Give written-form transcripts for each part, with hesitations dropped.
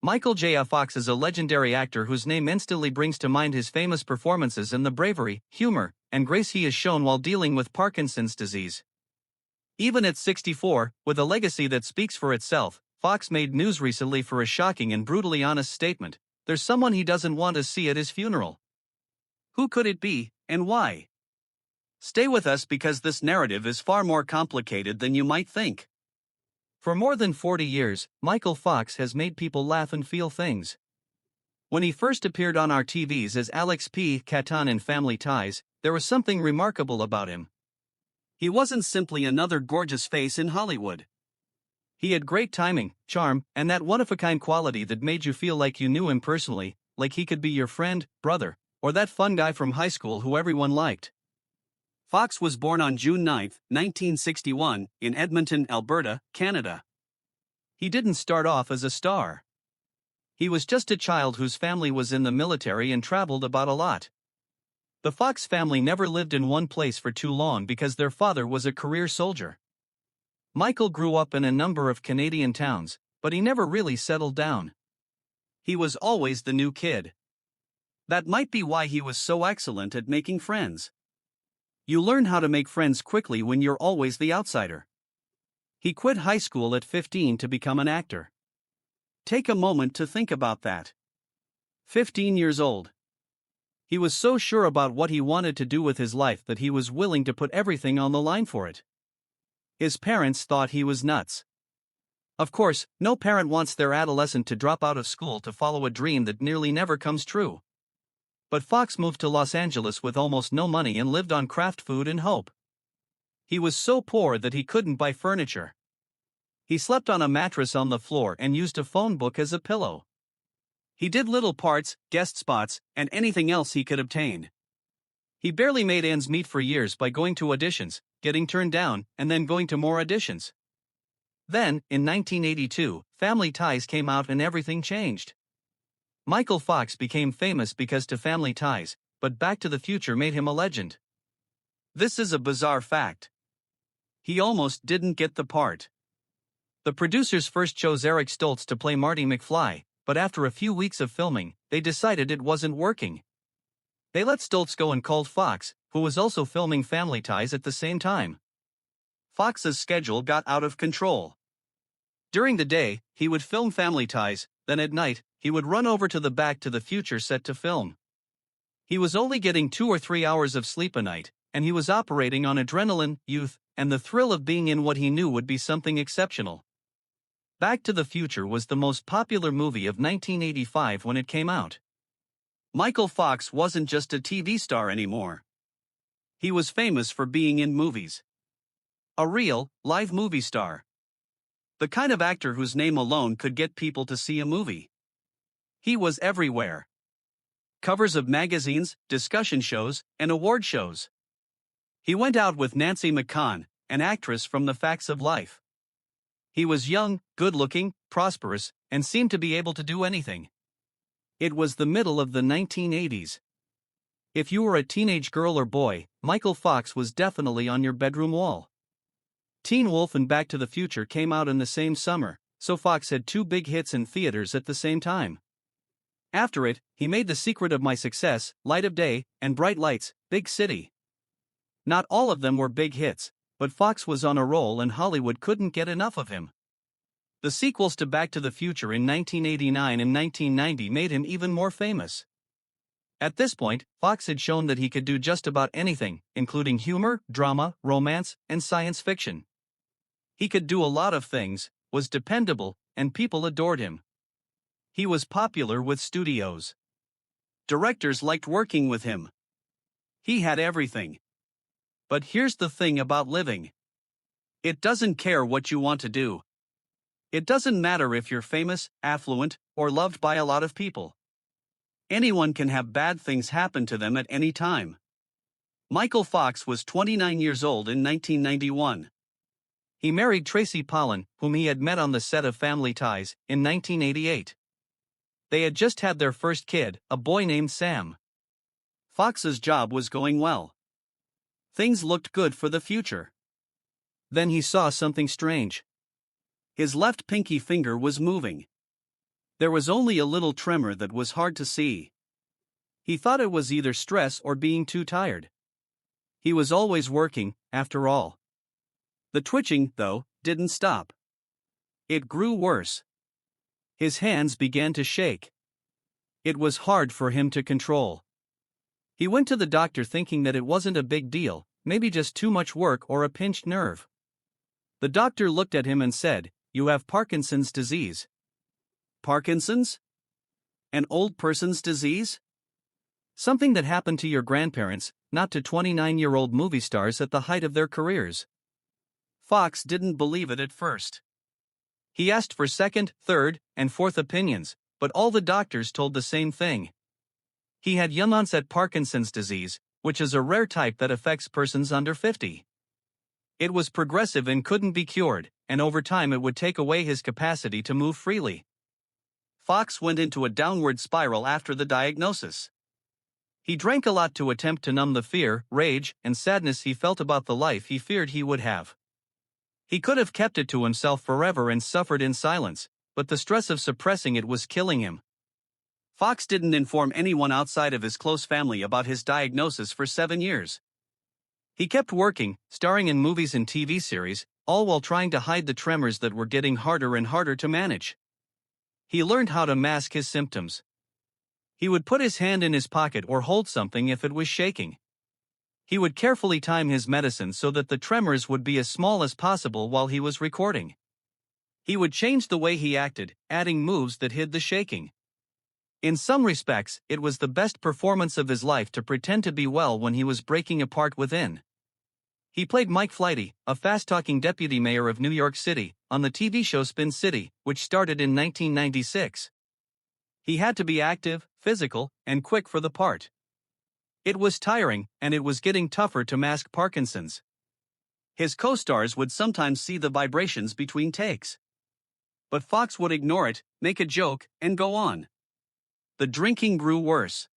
Michael J. Fox is a legendary actor whose name instantly brings to mind his famous performances and the bravery, humor, and grace he has shown while dealing with Parkinson's disease. Even at 64, with a legacy that speaks for itself, Fox made news recently for a shocking and brutally honest statement: there's someone he doesn't want to see at his funeral. Who could it be, and why? Stay with us because this narrative is far more complicated than you might think. For more than 40 years, Michael Fox has made people laugh and feel things. When he first appeared on our TVs as Alex P. Catan in Family Ties, there was something remarkable about him. He wasn't simply another gorgeous face in Hollywood. He had great timing, charm, and that one-of-a-kind quality that made you feel like you knew him personally, like he could be your friend, brother, or that fun guy from high school who everyone liked. Fox was born on June 9, 1961, in Edmonton, Alberta, Canada. He didn't start off as a star. He was just a child whose family was in the military and traveled about a lot. The Fox family never lived in one place for too long because their father was a career soldier. Michael grew up in a number of Canadian towns, but he never really settled down. He was always the new kid. That might be why he was so excellent at making friends. You learn how to make friends quickly when you're always the outsider. He quit high school at 15 to become an actor. Take a moment to think about that. 15 years old. He was so sure about what he wanted to do with his life that he was willing to put everything on the line for it. His parents thought he was nuts. Of course, no parent wants their adolescent to drop out of school to follow a dream that nearly never comes true. But Fox moved to Los Angeles with almost no money and lived on craft food and hope. He was so poor that he couldn't buy furniture. He slept on a mattress on the floor and used a phone book as a pillow. He did little parts, guest spots, and anything else he could obtain. He barely made ends meet for years by going to auditions, getting turned down, and then going to more auditions. Then, in 1982, Family Ties came out and everything changed. Michael Fox became famous because to Family Ties, but Back to the Future made him a legend. This is a bizarre fact. He almost didn't get the part. The producers first chose Eric Stoltz to play Marty McFly, but after a few weeks of filming, they decided it wasn't working. They let Stoltz go and called Fox, who was also filming Family Ties at the same time. Fox's schedule got out of control. During the day, he would film Family Ties, then at night, he would run over to the Back to the Future set to film. He was only getting 2 or 3 hours of sleep a night, and he was operating on adrenaline, youth, and the thrill of being in what he knew would be something exceptional. Back to the Future was the most popular movie of 1985 when it came out. Michael Fox wasn't just a TV star anymore. He was famous for being in movies. A real, live movie star. The kind of actor whose name alone could get people to see a movie. He was everywhere. Covers of magazines, discussion shows, and award shows. He went out with Nancy McCann, an actress from The Facts of Life. He was young, good-looking, prosperous, and seemed to be able to do anything. It was the middle of the 1980s. If you were a teenage girl or boy, Michael Fox was definitely on your bedroom wall. Teen Wolf and Back to the Future came out in the same summer, so Fox had 2 big hits in theaters at the same time. After it, he made The Secret of My Success, Light of Day, and Bright Lights, Big City. Not all of them were big hits, but Fox was on a roll and Hollywood couldn't get enough of him. The sequels to Back to the Future in 1989 and 1990 made him even more famous. At this point, Fox had shown that he could do just about anything, including humor, drama, romance, and science fiction. He could do a lot of things, was dependable, and people adored him. He was popular with studios. Directors liked working with him. He had everything. But here's the thing about living. It doesn't care what you want to do. It doesn't matter if you're famous, affluent, or loved by a lot of people. Anyone can have bad things happen to them at any time. Michael Fox was 29 years old in 1991. He married Tracy Pollan, whom he had met on the set of Family Ties, in 1988. They had just had their first kid, a boy named Sam. Fox's job was going well. Things looked good for the future. Then he saw something strange. His left pinky finger was moving. There was only a little tremor that was hard to see. He thought it was either stress or being too tired. He was always working, after all. The twitching, though, didn't stop. It grew worse. His hands began to shake. It was hard for him to control. He went to the doctor thinking that it wasn't a big deal, maybe just too much work or a pinched nerve. The doctor looked at him and said, "You have Parkinson's disease." Parkinson's? An old person's disease? Something that happened to your grandparents, not to 29-year-old movie stars at the height of their careers. Fox didn't believe it at first. He asked for second, third, and fourth opinions, but all the doctors told the same thing. He had young-onset Parkinson's disease, which is a rare type that affects persons under 50. It was progressive and couldn't be cured, and over time it would take away his capacity to move freely. Fox went into a downward spiral after the diagnosis. He drank a lot to attempt to numb the fear, rage, and sadness he felt about the life he feared he would have. He could have kept it to himself forever and suffered in silence, but the stress of suppressing it was killing him. Fox didn't inform anyone outside of his close family about his diagnosis for 7 years. He kept working, starring in movies and TV series, all while trying to hide the tremors that were getting harder and harder to manage. He learned how to mask his symptoms. He would put his hand in his pocket or hold something if it was shaking. He would carefully time his medicine so that the tremors would be as small as possible while he was recording. He would change the way he acted, adding moves that hid the shaking. In some respects, it was the best performance of his life to pretend to be well when he was breaking apart within. He played Mike Flighty, a fast-talking deputy mayor of New York City, on the TV show Spin City, which started in 1996. He had to be active, physical, and quick for the part. It was tiring, and it was getting tougher to mask Parkinson's. His co-stars would sometimes see the vibrations between takes. But Fox would ignore it, make a joke, and go on. The drinking grew worse.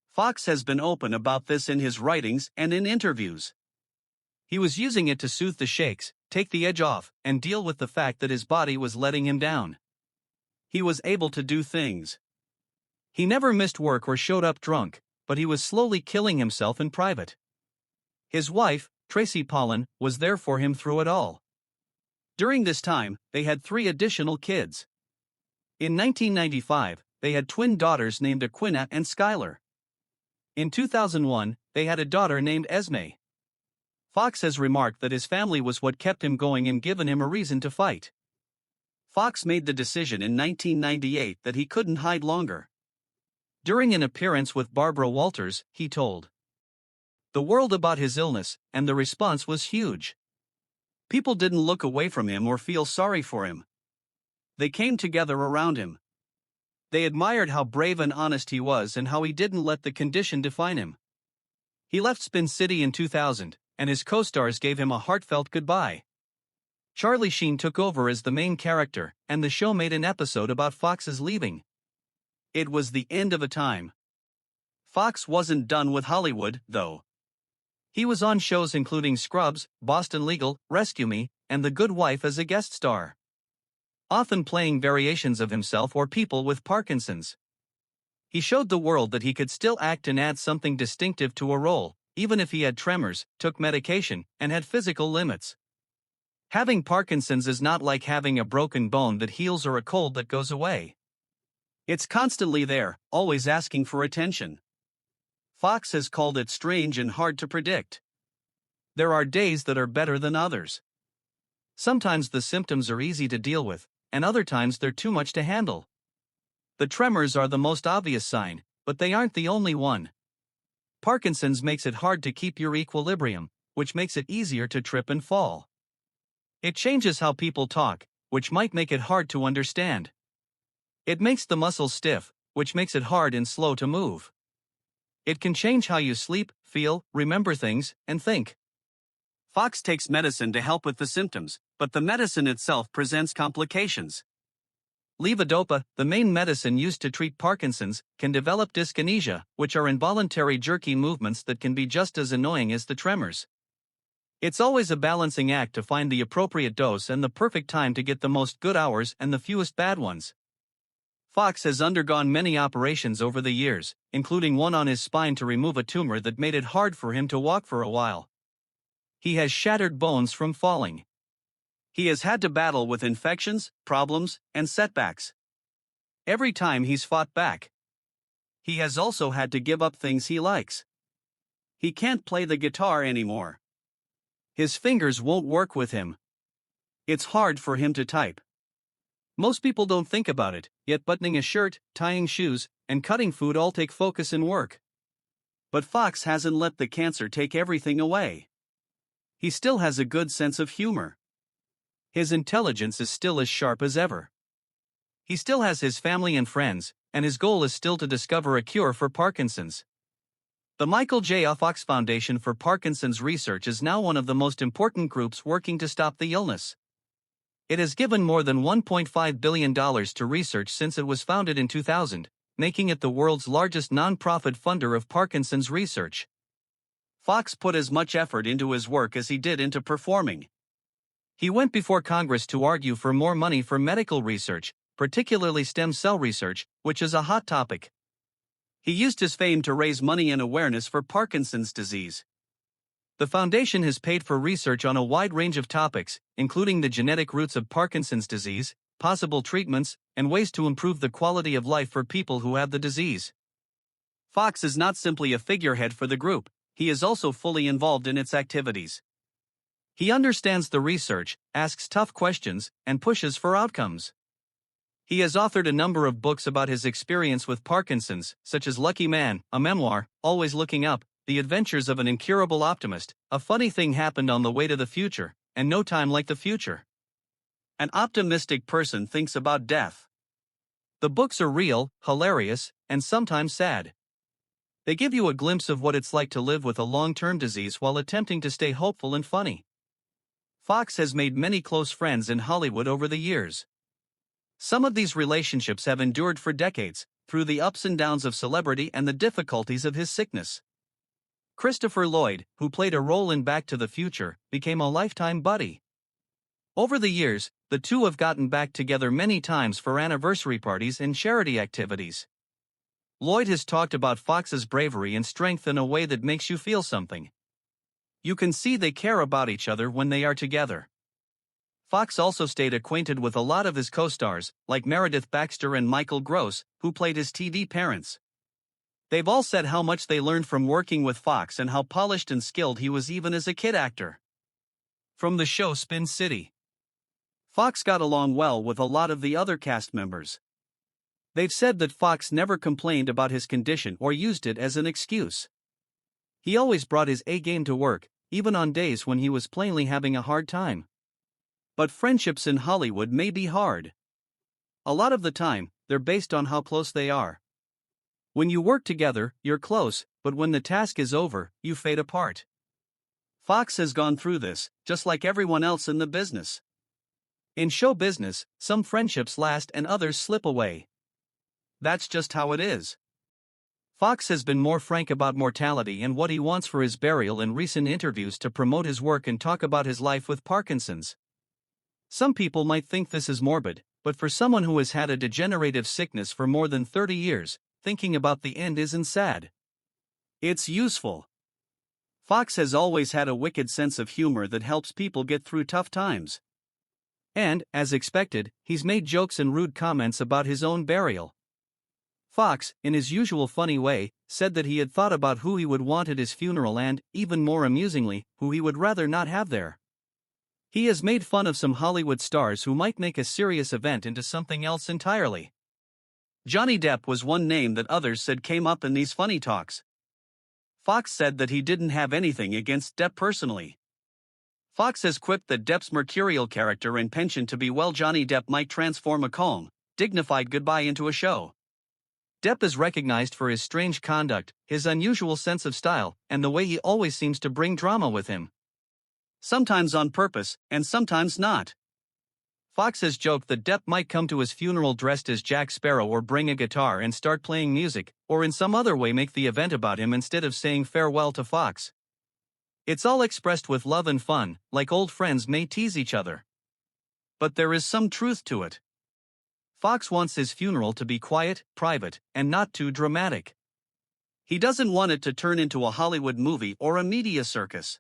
Fox has been open about this in his writings and in interviews. He was using it to soothe the shakes, take the edge off, and deal with the fact that his body was letting him down. He was able to do things. He never missed work or showed up drunk, but he was slowly killing himself in private. His wife, Tracy Pollan, was there for him through it all. During this time, they had 3 additional kids. In 1995, they had twin daughters named Aquina and Skylar. In 2001, they had a daughter named Esme. Fox has remarked that his family was what kept him going and given him a reason to fight. Fox made the decision in 1998 that he couldn't hide longer. During an appearance with Barbara Walters, he told the world about his illness, and the response was huge. People didn't look away from him or feel sorry for him. They came together around him. They admired how brave and honest he was and how he didn't let the condition define him. He left Spin City in 2000, and his co-stars gave him a heartfelt goodbye. Charlie Sheen took over as the main character, and the show made an episode about Fox's leaving. It was the end of a time. Fox wasn't done with Hollywood, though. He was on shows including Scrubs, Boston Legal, Rescue Me, and The Good Wife as a guest star, often playing variations of himself or people with Parkinson's. He showed the world that he could still act and add something distinctive to a role, even if he had tremors, took medication, and had physical limits. Having Parkinson's is not like having a broken bone that heals or a cold that goes away. It's constantly there, always asking for attention. Fox has called it strange and hard to predict. There are days that are better than others. Sometimes the symptoms are easy to deal with, and other times they're too much to handle. The tremors are the most obvious sign, but they aren't the only one. Parkinson's makes it hard to keep your equilibrium, which makes it easier to trip and fall. It changes how people talk, which might make it hard to understand. It makes the muscles stiff, which makes it hard and slow to move. It can change how you sleep, feel, remember things, and think. Fox takes medicine to help with the symptoms, but the medicine itself presents complications. Levodopa, the main medicine used to treat Parkinson's, can develop dyskinesia, which are involuntary jerky movements that can be just as annoying as the tremors. It's always a balancing act to find the appropriate dose and the perfect time to get the most good hours and the fewest bad ones. Fox has undergone many operations over the years, including one on his spine to remove a tumor that made it hard for him to walk for a while. He has shattered bones from falling. He has had to battle with infections, problems, and setbacks. Every time he's fought back. He has also had to give up things he likes. He can't play the guitar anymore. His fingers won't work with him. It's hard for him to type. Most people don't think about it, yet buttoning a shirt, tying shoes, and cutting food all take focus and work. But Fox hasn't let the cancer take everything away. He still has a good sense of humor. His intelligence is still as sharp as ever. He still has his family and friends, and his goal is still to discover a cure for Parkinson's. The Michael J. Fox Foundation for Parkinson's Research is now one of the most important groups working to stop the illness. It has given more than $1.5 billion to research since it was founded in 2000, making it the world's largest nonprofit funder of Parkinson's research. Fox put as much effort into his work as he did into performing. He went before Congress to argue for more money for medical research, particularly stem cell research, which is a hot topic. He used his fame to raise money and awareness for Parkinson's disease. The foundation has paid for research on a wide range of topics, including the genetic roots of Parkinson's disease, possible treatments, and ways to improve the quality of life for people who have the disease. Fox is not simply a figurehead for the group, he is also fully involved in its activities. He understands the research, asks tough questions, and pushes for outcomes. He has authored a number of books about his experience with Parkinson's, such as Lucky Man, a memoir, Always Looking Up, The Adventures of an Incurable Optimist, A Funny Thing Happened on the Way to the Future, and No Time Like the Future. An optimistic person thinks about death. The books are real, hilarious, and sometimes sad. They give you a glimpse of what it's like to live with a long-term disease while attempting to stay hopeful and funny. Fox has made many close friends in Hollywood over the years. Some of these relationships have endured for decades, through the ups and downs of celebrity and the difficulties of his sickness. Christopher Lloyd, who played a role in Back to the Future, became a lifetime buddy. Over the years, the two have gotten back together many times for anniversary parties and charity activities. Lloyd has talked about Fox's bravery and strength in a way that makes you feel something. You can see they care about each other when they are together. Fox also stayed acquainted with a lot of his co-stars, like Meredith Baxter and Michael Gross, who played his TV parents. They've all said how much they learned from working with Fox and how polished and skilled he was even as a kid actor. From the show Spin City, Fox got along well with a lot of the other cast members. They've said that Fox never complained about his condition or used it as an excuse. He always brought his A game to work, even on days when he was plainly having a hard time. But friendships in Hollywood may be hard. A lot of the time, they're based on how close they are. When you work together, you're close, but when the task is over, you fade apart. Fox has gone through this, just like everyone else in the business. In show business, some friendships last and others slip away. That's just how it is. Fox has been more frank about mortality and what he wants for his burial in recent interviews to promote his work and talk about his life with Parkinson's. Some people might think this is morbid, but for someone who has had a degenerative sickness for more than 30 years, thinking about the end isn't sad. It's useful. Fox has always had a wicked sense of humor that helps people get through tough times. And, as expected, he's made jokes and rude comments about his own burial. Fox, in his usual funny way, said that he had thought about who he would want at his funeral and, even more amusingly, who he would rather not have there. He has made fun of some Hollywood stars who might make a serious event into something else entirely. Johnny Depp was one name that others said came up in these funny talks. Fox said that he didn't have anything against Depp personally. Fox has quipped that Depp's mercurial character and penchant to be well, Johnny Depp might transform a calm, dignified goodbye into a show. Depp is recognized for his strange conduct, his unusual sense of style, and the way he always seems to bring drama with him. Sometimes on purpose, and sometimes not. Fox has joked that Depp might come to his funeral dressed as Jack Sparrow or bring a guitar and start playing music, or in some other way make the event about him instead of saying farewell to Fox. It's all expressed with love and fun, like old friends may tease each other. But there is some truth to it. Fox wants his funeral to be quiet, private, and not too dramatic. He doesn't want it to turn into a Hollywood movie or a media circus.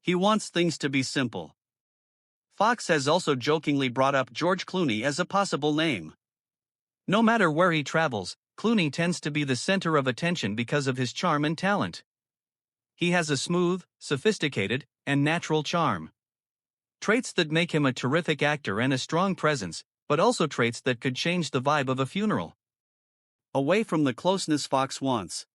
He wants things to be simple. Fox has also jokingly brought up George Clooney as a possible name. No matter where he travels, Clooney tends to be the center of attention because of his charm and talent. He has a smooth, sophisticated, and natural charm. Traits that make him a terrific actor and a strong presence, but also traits that could change the vibe of a funeral. Away from the closeness Fox wants.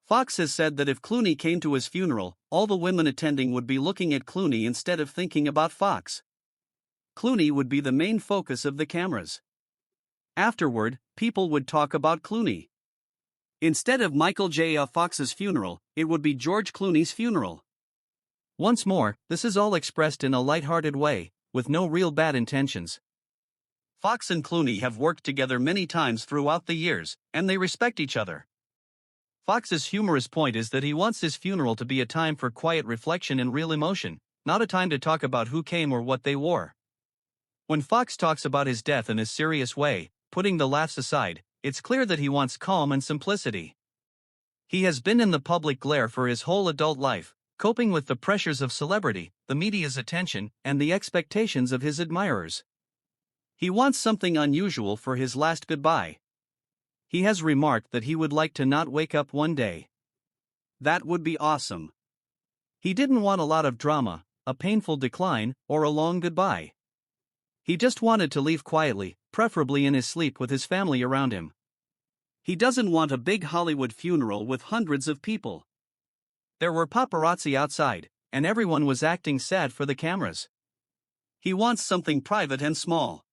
Fox has said that if Clooney came to his funeral, all the women attending would be looking at Clooney instead of thinking about Fox. Clooney would be the main focus of the cameras. Afterward, people would talk about Clooney. Instead of Michael J. Fox's funeral, it would be George Clooney's funeral. Once more, this is all expressed in a light-hearted way, with no real bad intentions. Fox and Clooney have worked together many times throughout the years, and they respect each other. Fox's humorous point is that he wants his funeral to be a time for quiet reflection and real emotion, not a time to talk about who came or what they wore. When Fox talks about his death in a serious way, putting the laughs aside, it's clear that he wants calm and simplicity. He has been in the public glare for his whole adult life, coping with the pressures of celebrity, the media's attention, and the expectations of his admirers. He wants something unusual for his last goodbye. He has remarked that he would like to not wake up one day. That would be awesome. He didn't want a lot of drama, a painful decline, or a long goodbye. He just wanted to leave quietly, preferably in his sleep with his family around him. He doesn't want a big Hollywood funeral with hundreds of people. There were paparazzi outside, and everyone was acting sad for the cameras. He wants something private and small.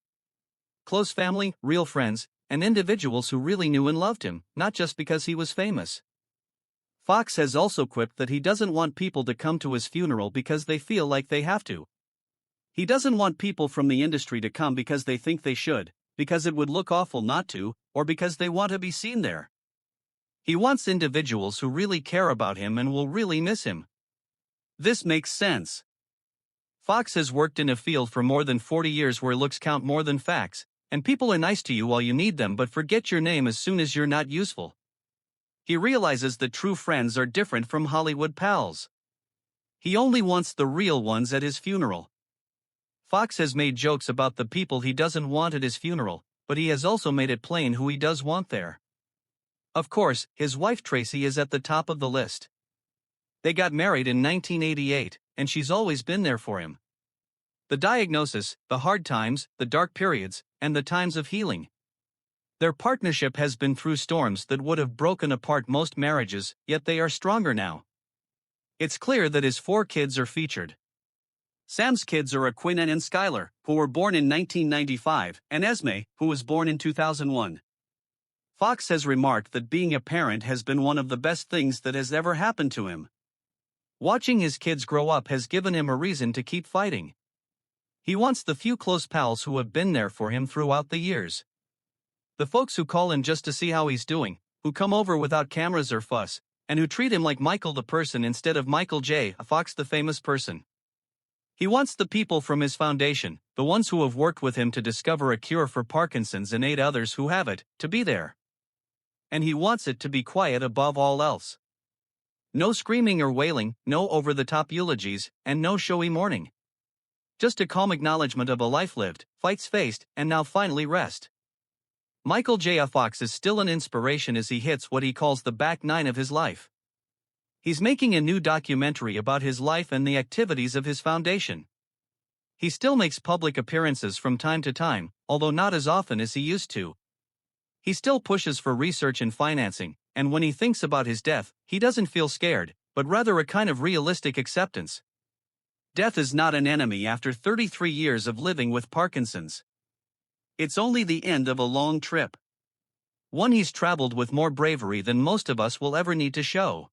Close family, real friends, and individuals who really knew and loved him, not just because he was famous. Fox has also quipped that he doesn't want people to come to his funeral because they feel like they have to. He doesn't want people from the industry to come because they think they should, because it would look awful not to, or because they want to be seen there. He wants individuals who really care about him and will really miss him. This makes sense. Fox has worked in a field for more than 40 years where looks count more than facts, and people are nice to you while you need them but forget your name as soon as you're not useful. He realizes that true friends are different from Hollywood pals. He only wants the real ones at his funeral. Fox has made jokes about the people he doesn't want at his funeral, but he has also made it plain who he does want there. Of course, his wife Tracy is at the top of the list. They got married in 1988, and she's always been there for him. The diagnosis, the hard times, the dark periods, and the times of healing. Their partnership has been through storms that would have broken apart most marriages, yet they are stronger now. It's clear that his 4 kids are featured. Sam's kids are Aquinnah and Skylar, who were born in 1995, and Esme, who was born in 2001. Fox has remarked that being a parent has been one of the best things that has ever happened to him. Watching his kids grow up has given him a reason to keep fighting. He wants the few close pals who have been there for him throughout the years. The folks who call him just to see how he's doing, who come over without cameras or fuss, and who treat him like Michael the person instead of Michael J. Fox the famous person. He wants the people from his foundation, the ones who have worked with him to discover a cure for Parkinson's and aid others who have it, to be there. And he wants it to be quiet above all else. No screaming or wailing, no over-the-top eulogies, and no showy mourning. Just a calm acknowledgement of a life lived, fights faced, and now finally rest. Michael J. Fox is still an inspiration as he hits what he calls the back nine of his life. He's making a new documentary about his life and the activities of his foundation. He still makes public appearances from time to time, although not as often as he used to. He still pushes for research and financing, and when he thinks about his death, he doesn't feel scared, but rather a kind of realistic acceptance. Death is not an enemy after 33 years of living with Parkinson's. It's only the end of a long trip. One he's traveled with more bravery than most of us will ever need to show.